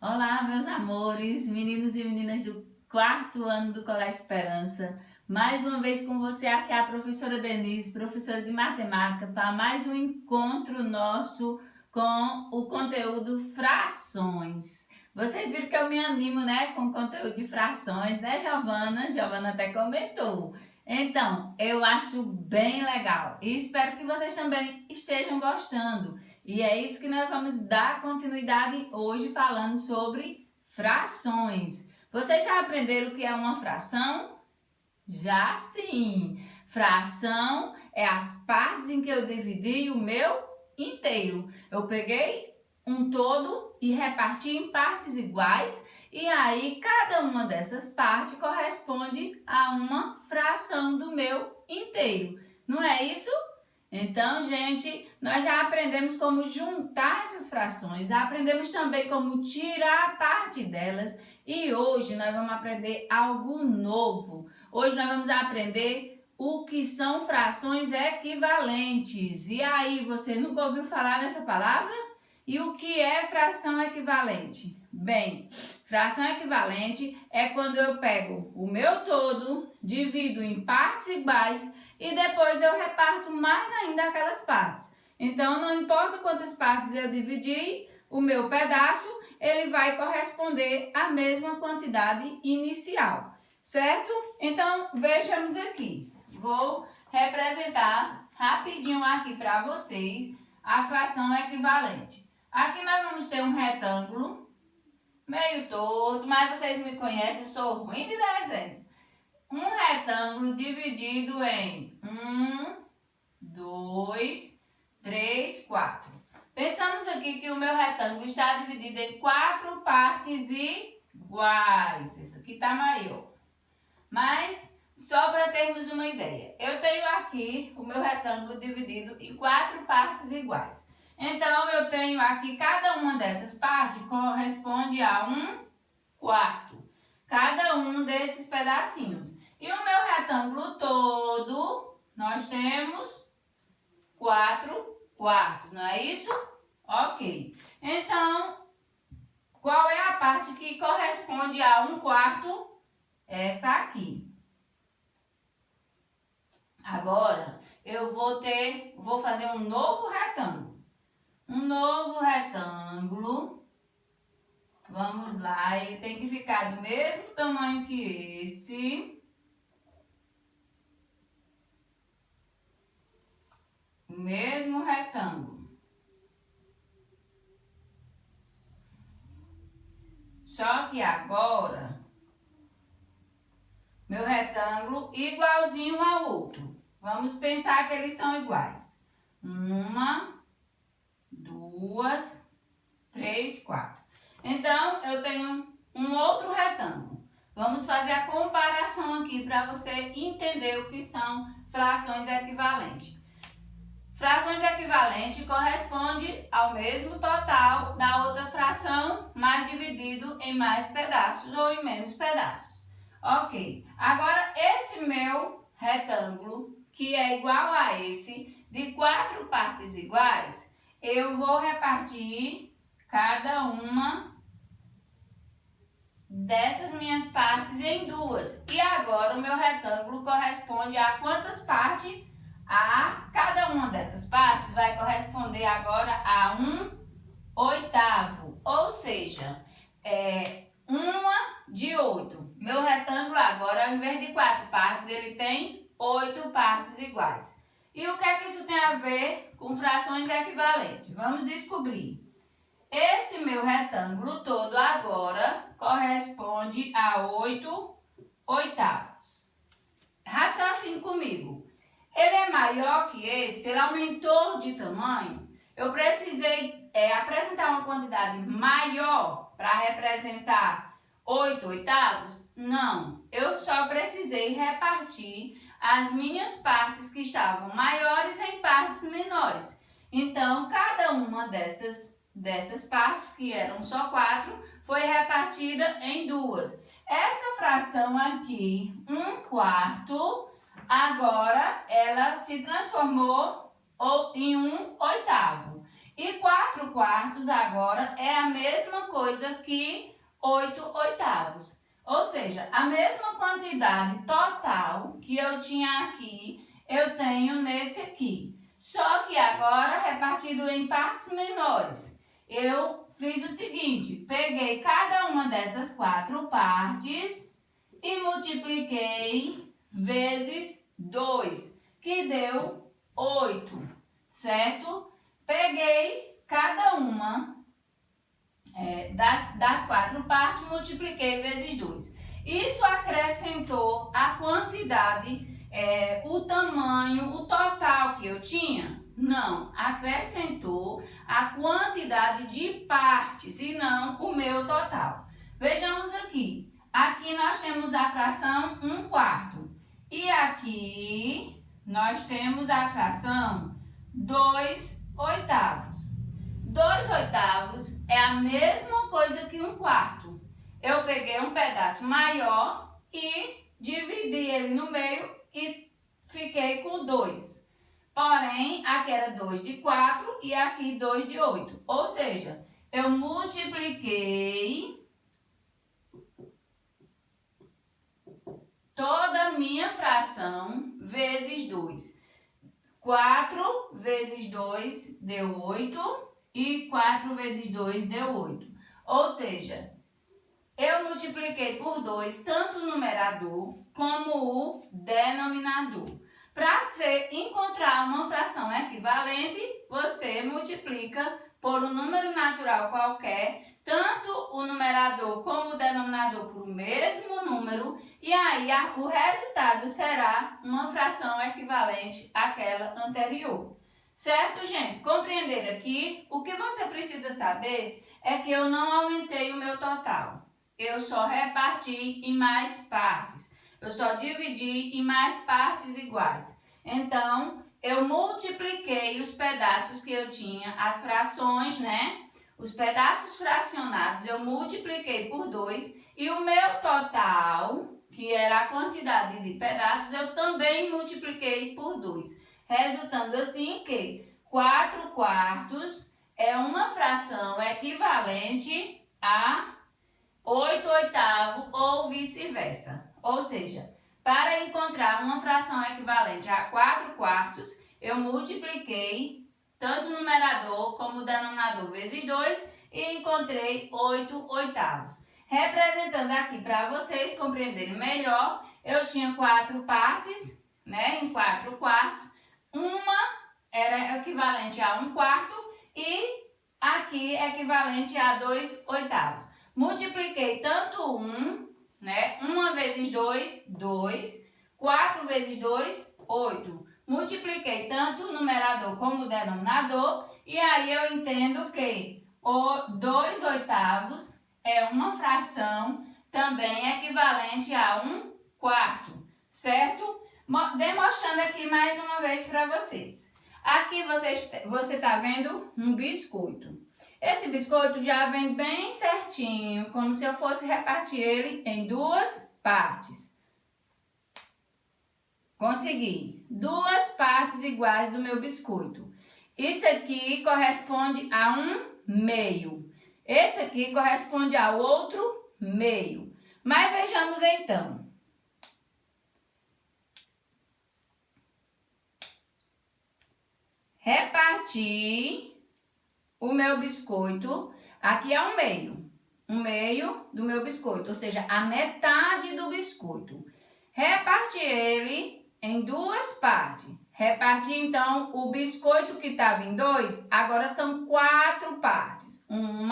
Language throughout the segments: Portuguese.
Olá, meus amores, meninos e meninas do quarto ano do Colégio Esperança. Mais uma vez com você aqui a professora Denise, professora de matemática, para mais um encontro nosso com o conteúdo frações. Vocês viram que eu me animo, né, com o conteúdo de frações, né, Giovana? Giovana até comentou. Então, eu acho bem legal e espero que vocês também estejam gostando. E é isso que nós vamos dar continuidade hoje falando sobre frações. Vocês já aprenderam o que é uma fração? Já sim! Fração é as partes em que eu dividi o meu inteiro. Eu peguei um todo e reparti em partes iguais, e aí cada uma dessas partes corresponde a uma fração do meu inteiro. Não é isso? Então, gente, nós já aprendemos como juntar essas frações, já aprendemos também como tirar parte delas e hoje nós vamos aprender algo novo. Hoje nós vamos aprender o que são frações equivalentes. E aí, você nunca ouviu falar nessa palavra? E o que é fração equivalente? Bem, fração equivalente é quando eu pego o meu todo, divido em partes iguais e depois eu reparto mais ainda aquelas partes. Então, não importa quantas partes eu dividir, o meu pedaço, ele vai corresponder à mesma quantidade inicial, certo? Então, vejamos aqui. Vou representar rapidinho aqui para vocês a fração equivalente. Aqui nós vamos ter um retângulo meio torto, mas vocês me conhecem, eu sou ruim de desenho. Um retângulo dividido em 2, 3, 4. Pensamos aqui que o meu retângulo está dividido em 4 partes iguais. Esse aqui está maior. Mas, só para termos uma ideia, eu tenho aqui o meu retângulo dividido em 4 partes iguais. Então, eu tenho aqui, cada uma dessas partes corresponde a 1/4. Cada um desses pedacinhos. E o meu retângulo todo, nós temos 4/4, não é isso? Ok. Então, qual é a parte que corresponde a 1/4? Essa aqui. Agora, eu vou fazer um novo retângulo. Um novo retângulo. Vamos lá, ele tem que ficar do mesmo tamanho que esse. O mesmo retângulo. Só que agora, meu retângulo igualzinho ao outro. Vamos pensar que eles são iguais. 1, 2, 3, 4. Então, eu tenho um outro retângulo. Vamos fazer a comparação aqui para você entender o que são frações equivalentes. Frações equivalentes corresponde ao mesmo total da outra fração, mas dividido em mais pedaços ou em menos pedaços. Ok, agora esse meu retângulo, que é igual a esse, de 4 partes iguais, eu vou repartir cada uma dessas minhas partes em 2. E agora o meu retângulo corresponde a quantas partes? Cada uma dessas partes vai corresponder agora a 1/8. Ou seja, uma de 8. Meu retângulo agora, ao invés de 4 partes, ele tem 8 partes iguais. E o que é que isso tem a ver com frações equivalentes? Vamos descobrir. Esse meu retângulo todo agora corresponde a 8/8. Raciocine comigo. Ele é maior que esse, ele aumentou de tamanho. Eu precisei apresentar uma quantidade maior para representar 8/8? Não, eu só precisei repartir as minhas partes que estavam maiores em partes menores. Então, cada uma dessas partes, que eram só 4, foi repartida em 2. Essa fração aqui, 1/4, agora ela se transformou em 1/8. E 4 quartos agora é a mesma coisa que 8 oitavos. Ou seja, a mesma quantidade total que eu tinha aqui, eu tenho nesse aqui. Só que agora repartido em partes menores. Eu fiz o seguinte, peguei cada uma dessas 4 partes e multipliquei vezes 2, que deu 8, certo? Peguei cada uma das 4 partes, multipliquei vezes 2. Isso acrescentou a quantidade, o tamanho, o total que eu tinha? Não, acrescentou a quantidade de partes e não o meu total. Vejamos aqui. Aqui nós temos a fração 1 quarto. E aqui nós temos a fração 2 oitavos. 2 oitavos é a mesma coisa que 1 quarto. Eu peguei um pedaço maior e dividi ele no meio e fiquei com 2. Porém, aqui era 2 de 4 e aqui 2 de 8. Ou seja, eu multipliquei toda a minha fração vezes 2. 4 vezes 2 deu 8 e 4 vezes 2 deu 8. Ou seja, eu multipliquei por 2 tanto o numerador como o denominador. Para você encontrar uma fração equivalente, você multiplica por um número natural qualquer, tanto o numerador como o denominador por o mesmo número, e aí o resultado será uma fração equivalente àquela anterior. Certo, gente? Compreenderam aqui? O que você precisa saber é que eu não aumentei o meu total. Eu só reparti em mais partes. Eu só dividi em mais partes iguais. Então, eu multipliquei os pedaços que eu tinha, as frações, né? Os pedaços fracionados eu multipliquei por 2 e o meu total, que era a quantidade de pedaços, eu também multipliquei por 2. Resultando assim que 4 quartos é uma fração equivalente a 8 oitavos ou vice-versa. Ou seja, para encontrar uma fração equivalente a 4 quartos, eu multipliquei tanto o numerador como o denominador vezes 2 e encontrei 8 oitavos. Representando aqui para vocês compreenderem melhor, eu tinha 4 partes, né, em 4 quartos. Uma era equivalente a 1 quarto e aqui equivalente a 2 oitavos. Multipliquei tanto 1, né? 1 vezes 2, 2. 4 vezes 2, 8. Multipliquei tanto o numerador como o denominador. E aí eu entendo que o 2 oitavos é uma fração também equivalente a 1 quarto, certo? Demonstrando aqui mais uma vez para vocês. Aqui você está vendo um biscoito. Esse biscoito já vem bem certinho, como se eu fosse repartir ele em 2 partes. Consegui 2 partes iguais do meu biscoito. Isso aqui corresponde a um meio. Esse aqui corresponde ao outro meio. Mas vejamos então. Reparti o meu biscoito, aqui é um meio do meu biscoito, ou seja, a metade do biscoito. Reparti ele em 2 partes. Reparti então o biscoito que estava em 2, agora são 4 partes. 1,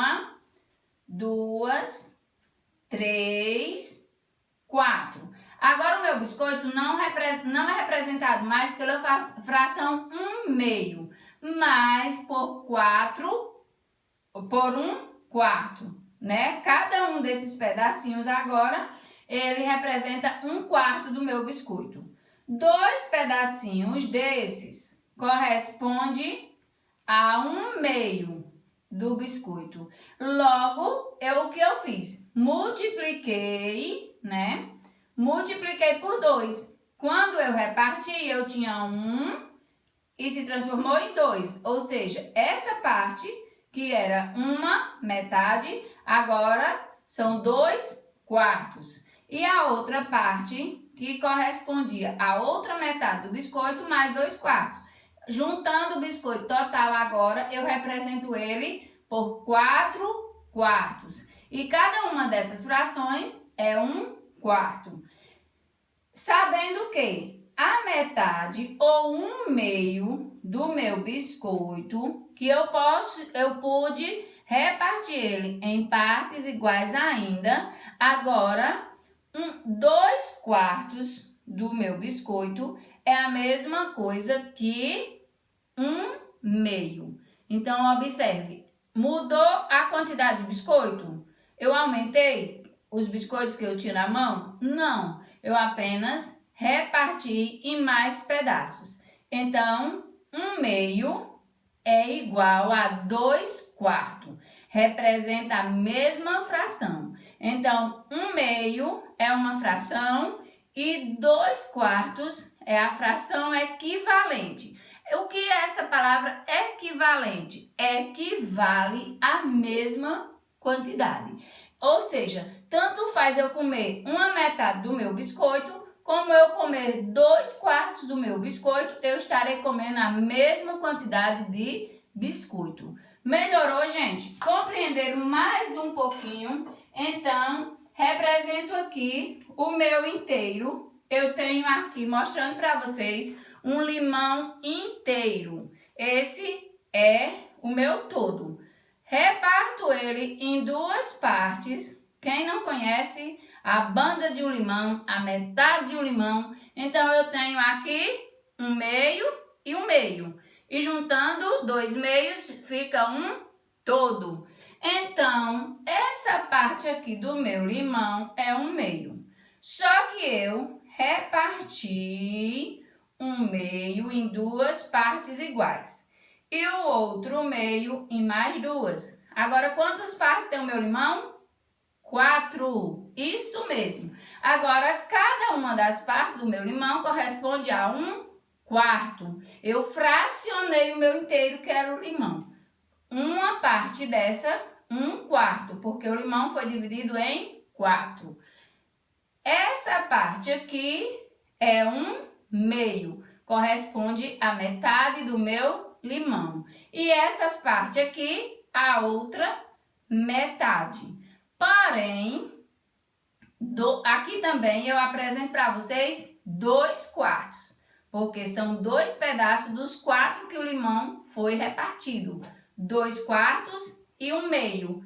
2, 3, 4. Agora o meu biscoito não é representado mais pela fração 1/2, mas por 1 quarto, né? Cada um desses pedacinhos agora, ele representa 1 quarto do meu biscoito. 2 pedacinhos desses corresponde a 1/2 do biscoito. Logo, o que eu fiz? Multipliquei, né? Multipliquei por 2. Quando eu reparti, eu tinha 1 e se transformou em 2. Ou seja, essa parte que era uma metade, agora são 2/4. E a outra parte que correspondia à outra metade do biscoito mais 2/4. Juntando o biscoito total agora, eu represento ele por 4/4. E cada uma dessas frações é 1/4. Sabendo que a metade ou 1/2 do meu biscoito, que eu pude repartir ele em partes iguais ainda, agora 2/4 do meu biscoito é a mesma coisa que 1/2. Então, observe, mudou a quantidade de biscoito? Eu aumentei os biscoitos que eu tinha na mão? Não, eu apenas reparti em mais pedaços. Então, 1/2 é igual a 2/4. Representa a mesma fração. Então, 1/2 é uma fração e 2/4 é a fração equivalente. O que é essa palavra equivalente? Equivale à mesma quantidade. Ou seja, tanto faz eu comer uma metade do meu biscoito, como eu comer 2/4 do meu biscoito, eu estarei comendo a mesma quantidade de biscoito. Melhorou, gente? Compreenderam mais um pouquinho? Então, represento aqui o meu inteiro. Eu tenho aqui, mostrando para vocês, um limão inteiro. Esse é o meu todo. Reparto ele em 2 partes. Quem não conhece a banda de um limão, a metade de um limão, então eu tenho aqui 1/2 e 1/2. E juntando 2 meios fica um todo. Então, essa parte aqui do meu limão é 1/2. Só que eu reparti 1/2 em 2 partes iguais. E o outro meio em mais 2. Agora, quantas partes tem o meu limão? 4. Isso mesmo. Agora, cada uma das partes do meu limão corresponde a 1/4. Eu fracionei o meu inteiro, que era o limão. Uma parte dessa, 1/4, porque o limão foi dividido em 4. Essa parte aqui é 1/2, corresponde à metade do meu limão. E essa parte aqui, a outra metade. Porém, aqui também eu apresento para vocês 2/4, porque são 2 pedaços dos 4 que o limão foi repartido. 2/4 e 1/2.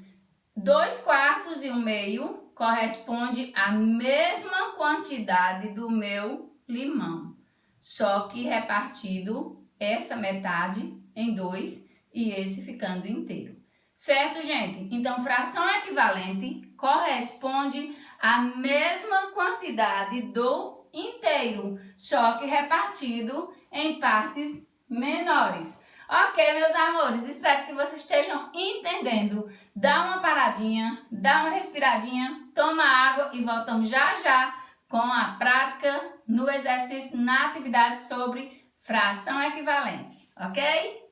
2/4 e 1/2 corresponde à mesma quantidade do meu limão, só que repartido essa metade em 2 e esse ficando inteiro. Certo, gente? Então, fração equivalente corresponde à mesma quantidade do inteiro, só que repartido em partes menores. Ok, meus amores, espero que vocês estejam entendendo. Dá uma paradinha, dá uma respiradinha, toma água e voltamos já já com a prática no exercício, na atividade sobre fração equivalente, ok?